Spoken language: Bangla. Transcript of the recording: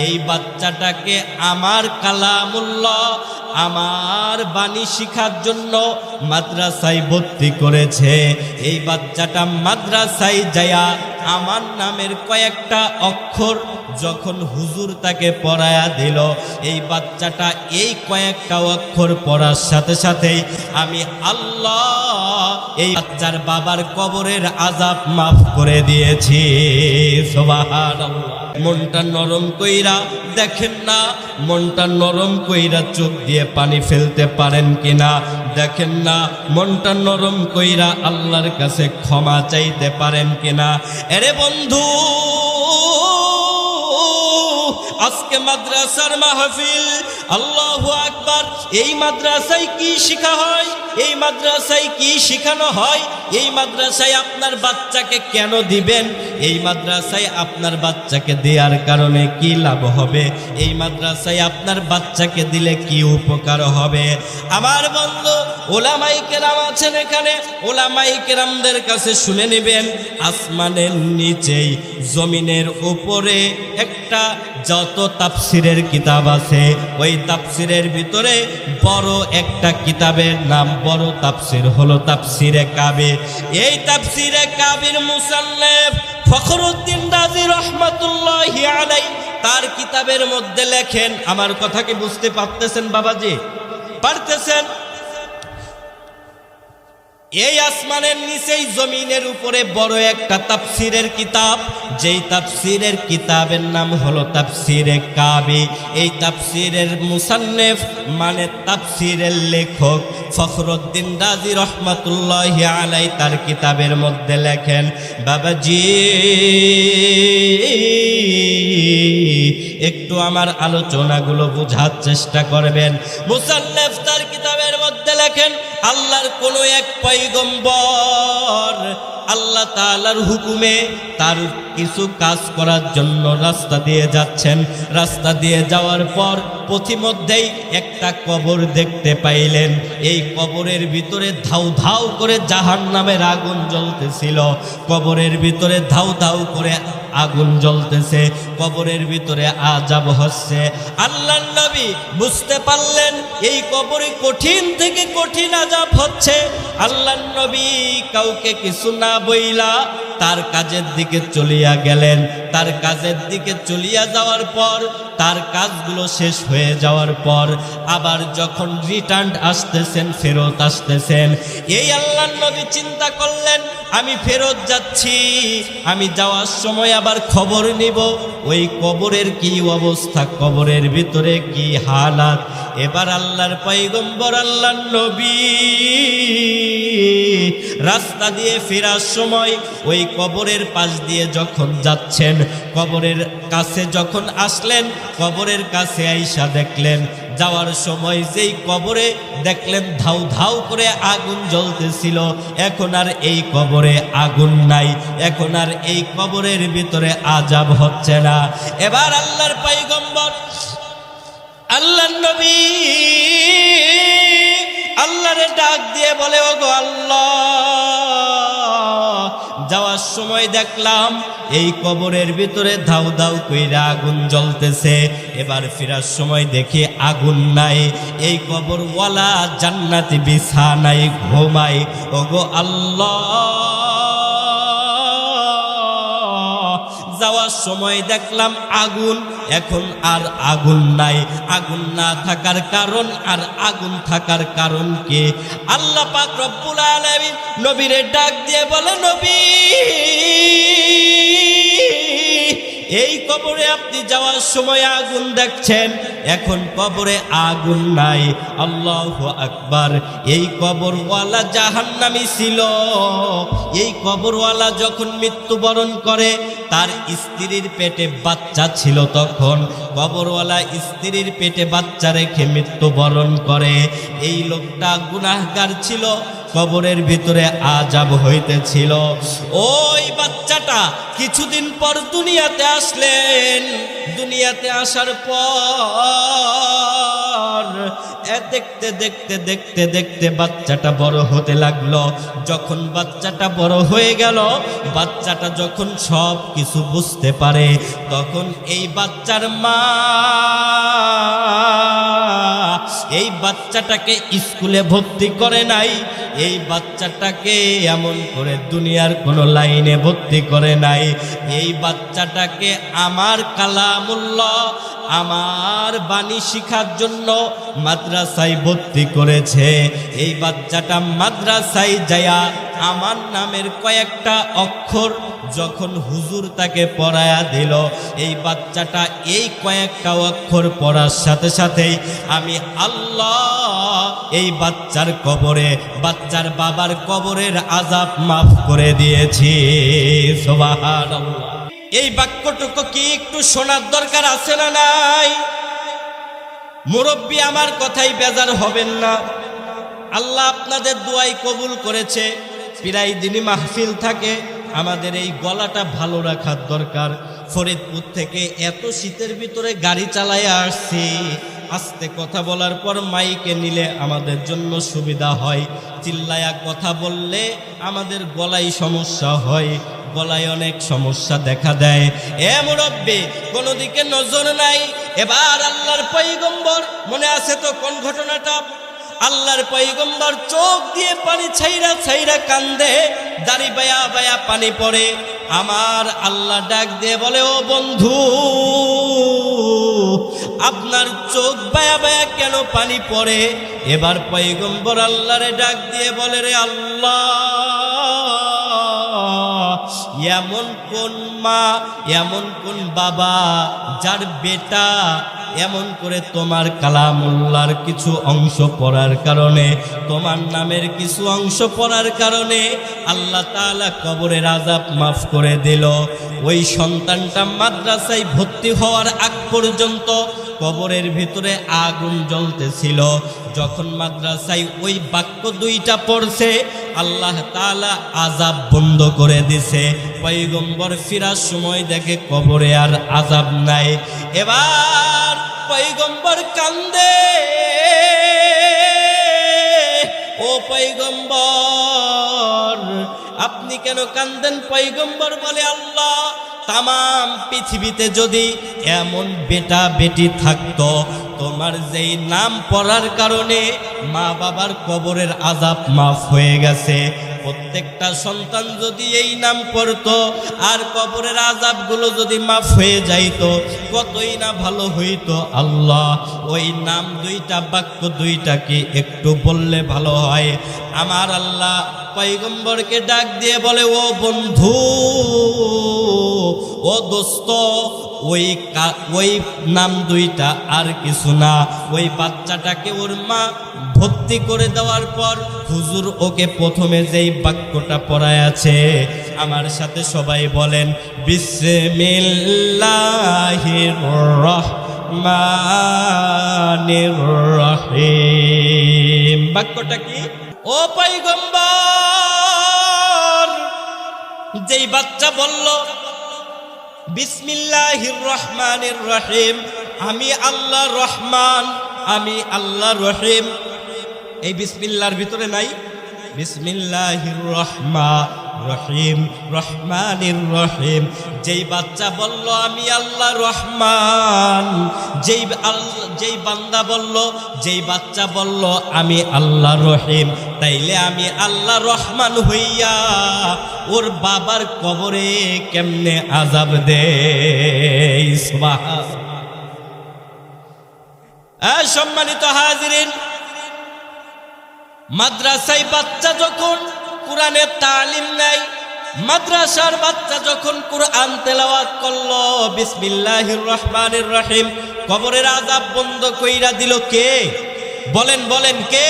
এই বাচ্চাটাকে আমার কালামুল্লাহ আমার বাণী শিখার জন্য মাদ্রাসায় ভর্তি করেছে। এই বাচ্চাটা মাদ্রাসায় যায়া আমার নামের কয়েকটা অক্ষর যখন হুজুর তাকে পড়ায়া দিল, এই বাচ্চাটা এই কয়েকটা অক্ষর পড়ার সাথে সাথেই আমি আল্লাহ এই বাচ্চার বাবার কবরের আযাব মাফ করে দিয়েছি। সুবহানাল্লাহ। মনটা নরম কইরা দেখেন না, মনটা নরম কইরা চোখ দিয়ে পানি ফেলতে পারেন কিনা দেখেন না, মনটা নরম কইরা আল্লাহর কাছে ক্ষমা চাইতে পারেন কিনা। আরে বন্ধু, আজকে মাদ্রাসার মাহফিল, আল্লাহু আকবার। এই মাদ্রাসায় কি শিখা হয়, এই মাদ্রাসায় কি শিখানো হয়, এই মাদ্রাসায় আপনার বাচ্চাকে কেন দিবেন, এই মাদ্রাসায় আপনার বাচ্চাকে দেওয়ার কারণে কি লাভ হবে, এই মাদ্রাসায় আপনার বাচ্চাকে দিলে কি উপকার হবে। আমার বন্ধু ওলামায়ে কেরাম আছেন এখানে, ওলামায়ে কেরামদের কাছে শুনে নেবেন। আসমানের নিচেই জমিনের উপরে একটা যত তাফসিরের কিতাব আছে, ওই তাফসিরের ভিতরে বড় একটা কিতাবের নাম বড় তাফসির হলো তাফসিরে কাবির। এই তাফসিরে কাবির মুসান্নিফ ফখরুদ্দিন রাজি রহমাতুল্লাহি আলাইহি তার কিতাবের মধ্যে লেখেন, আমার কথা কি বুঝতে পারতেছেন বাবাজি? পারতেছেন? এই আসমানের নিচেই জমিনের উপরে বড় একটা তাফসিরের কিতাব, যেই তাফসিরের কিতাবের নাম হলো তাফসিরে কাবি। এই তাফসিরের মুসান্নিফ মানে তাফসিরের লেখক ফখরুদ্দিন রাজি রহমাতুল্লাহি আলাইহি তার কিতাবের মধ্যে লেখেন, বাবাজি একটু আমার আলোচনাগুলো বোঝার চেষ্টা করবেন। মুসান্নিফ তার কিতাবের মধ্যে লেখেন, আল্লাহর কোন এক পয়গম্বর আল্লাহ তাআলার হুকুমে তার কিছু কাজ করার জন্য রাস্তা দিয়ে যাচ্ছেন। রাস্তা দিয়ে যাওয়ার পর পথিমধ্যেই একটা কবর দেখতে পাইলেন। এই কবরের ভিতরে ধাউ ধাউ করে জাহান্নামের আগুন জ্বলতেছিল। কবরের ভিতরে ধাউ ধাউ করে আগুন জ্বলতেছে, কবরের ভিতরে আযাব হচ্ছে। আল্লাহর নবী বুঝতে পারলেন এই কবরে কঠিন থেকে কঠিন আযাব হচ্ছে। আল্লাহর নবী কাউকে কিছু না বইলা তার কাজের দিকে চলিয়া গেলেন। তার কাজের দিকে চলিয়া যাওয়ার পর তার কাজগুলো শেষ হয়ে যাওয়ার পর আবার যখন রিটার্ন আসতেছেন, ফেরত আসতেছেন, এই আল্লাহর নবী চিন্তা করলেন আমি ফেরত যাচ্ছি, আমি যাওয়ার সময় আবার খবর নিব ওই কবরের কি অবস্থা, কবরের ভিতরে কি হালাত। এবার আল্লাহর পয়গম্বর আল্লাহর নবী রাস্তা দিয়ে ফেরার সময় ওই কবরের পাশ দিয়ে যখন যাচ্ছেন, কবরের কাছে যখন আসলেন, কবরের কাছে আইসা দেখলেন, যাওয়ার সময় যেই কবরে দেখলেন ধাউ ধাউ করে আগুন জ্বলতেছিল, এখন আর এই কবরে আগুন নাই, এখন আর এই কবরের ভিতরে আযাব হচ্ছে না। এবার আল্লাহর পয়গম্বর আল্লাহর নবী আল্লাহরে ডাক দিয়ে বলে, ওগো আল্লাহ, যাওয়ার সময় দেখলাম এই কবরের ভিতরে ধাউ ধাউ কইরা আগুন জ্বলতেছে, এবার ফেরার সময় দেখি আগুন নাই, এই কবরওয়ালা জান্নাতি বিছানায় ঘুমায়। ওগো আল্লাহ, যাওয়ার সময় দেখলাম আগুন, এখন আর আগুন নাই। আগুন না থাকার কারণ আর আগুন থাকার কারণ কি? আল্লাহ পাক রব্বুল আলামিন নবীরে ডাক দিয়ে বলে, নবী এই কবরে আপনি যাওয়ার সময় আগুন দেখছেন, এখন কবরে আগুন নাই। আল্লাহু আকবার। এই কবরওয়ালা জাহান্নামী ছিল। এই কবরওয়ালা যখন মৃত্যুবরণ করে তার স্ত্রীর পেটে বাচ্চা ছিল, তখন কবরওয়ালা স্ত্রীর পেটে বাচ্চা রেখে মৃত্যুবরণ করে। এই লোকটা গুনাহগার ছিল, কবরের ভিতরে আযাব হইতেছিল। ওই বাচ্চাটা কিছুদিন পর দুনিয়াতে আসলেন। দুনিয়াতে আসার পর দেখতে দেখতে দেখতে দেখতে বাচ্চাটা বড় হতে লাগলো। যখন বাচ্চাটা বড় হয়ে গেল, বাচ্চাটা যখন সব কিছু বুঝতে পারে, তখন এই বাচ্চার মা এই বাচ্চাটাকে স্কুলে ভর্তি করে নাই, এই বাচ্চাটাকে এমন করে দুনিয়ার কোনো লাইনে ভর্তি করে নাই। এই বাচ্চাটাকে আমার কালামুল্লাহ, আমার বাণী শিখার জন্য মাদ্রাসায় ভর্তি করেছে। এই বাচ্চাটা মাদ্রাসায় যায়া আমার নামের কয়েকটা অক্ষর যখন হুজুর তাকে পড়ায়া দিল, এই বাচ্চাটা এই কয়েকটা অক্ষর পড়ার সাথে সাথেই আমি আল্লাহ এই বাচ্চার কবরে, বাচ্চার বাবার কবরের আযাব মাফ করে দিয়েছি। সুবহানাল্লাহ। এই বাক্যটুকু কি একটু শোনার দরকার আছে না নাই? মুরব্বী আমার কথাই বেজার হবেন না। আল্লাহ আপনাদের দোয়াই কবুল করেছে। প্রায় দিনই মাহফিল থাকে, আমাদের এই গলাটা ভালো রাখার দরকার। ফরিদপুর থেকে এত শীতের ভিতরে গাড়ি চালায় আসছি, আস্তে কথা বলার পর মাইকে নিলে আমাদের জন্য সুবিধা হয়। চিল্লায়া কথা বললে আমাদের গলায় সমস্যা হয়, গলায় অনেক সমস্যা দেখা দেয়। এ মুরব্বী, কোনো দিকে নজর নাই। এবার আল্লাহর পয়গম্বর, মনে আছে তো কোন ঘটনাটা? আল্লাহর পয়গম্বর চোখ দিয়ে পানি ছাইরা ছাইরা কান্দে, দাড়ি বায়া বায়া পানি পড়ে। আমার আল্লাহ ডাক দিয়ে বলে, ও বন্ধু, আপনার চোখ বায়া বায়া কেন পানি পড়ে? এবার পয়গম্বর আল্লাহরে ডাক দিয়ে বলে, রে আল্লাহ, এমন কোন মা, এমন কোন বাবা যার বেটা এমন করে তোমার কালামুল্লাহর কিছু অংশ পড়ার কারণে, তোমার নামের কিছু অংশ পড়ার কারণে আল্লাহ তাআলা কবরের আযাব মাফ করে দিল। ওই সন্তানটা মাদ্রাসায় ভর্তি হওয়ার আগ পর্যন্ত কবরের ভিতরে আগুন জ্বলতেছিল। যখন মাদ্রাসায় ওই বাক্য দুইটা পড়ছে, আল্লাহ তাআলা আযাব বন্ধ করে দিছে। পয়গম্বর ফিরার সময় দেখে কবরে আর আযাব নাই। এবার পয়গম্বর কান্দে, ও পয়গম্বর আপনি কেন কান্দেন? পয়গম্বর বলে, আল্লাহ, তামাম পৃথিবীতে যদি এমন বেটা বেটি থাকতো, তোমার যেই নাম পড়ার কারণে মা বাবার কবরের আযাব মাফ হয়ে গেছে, প্রত্যেকটা সন্তান যদি এই নাম পড়তো আর কবরের আযাবগুলো যদি মাফ হয়ে যাইতো, কতই না ভালো হইতো। আল্লাহ, ওই নাম দুইটা, বাক্য দুইটা কি একটু বললে ভালো হয়? আমার আল্লাহ পয়গম্বরকে ডাক দিয়ে বলে, ও বন্ধু, ও দোস্ত, ওই নাম দুইটা আর কিছু না। ওই বাচ্চাটাকে ওর মা ভর্তি করে দেওয়ার পর হুজুর ওকে প্রথমে যেই বাক্যটা পড়ায় আছে, আমার সাথে সবাই বলেন, বিসমিল্লাহির রহমানির রহিম। বাক্যটা কি? ও পয়গম্বর, যেই বাচ্চা বলল বিসমিল্লাহির রহমানির রহিম, আমি আল্লাহ রহমান, আমি আল্লাহ রহিম, এই বিসমিল্লাহর ভিতরে নাই বিসমিল্লাহির রহমানির রহিম, রহমানির রহিম। যেই বাচ্চা বলল আমি আল্লাহ রহমান, যেই বান্দা বলল, যেই বাচ্চা বলল আমি আল্লাহ রহিম, তাইলে আমি আল্লাহ রহমান হইয়া ওর বাবার কবরে কেমনে আযাব দেই? সুবহানাল্লাহ। সম্মানিত হাজিরিন, মাদ্রাসায় বাচ্চা যখন কোরআনের তালিম নেয়, মাদ্রাসার বাচ্চা যখন কোরআন তেলাওয়াত করলো বিসমিল্লাহির রহমানির রহিম, কবরের আযাব বন্ধ কইরা দিল কে? বলেন বলেন কে?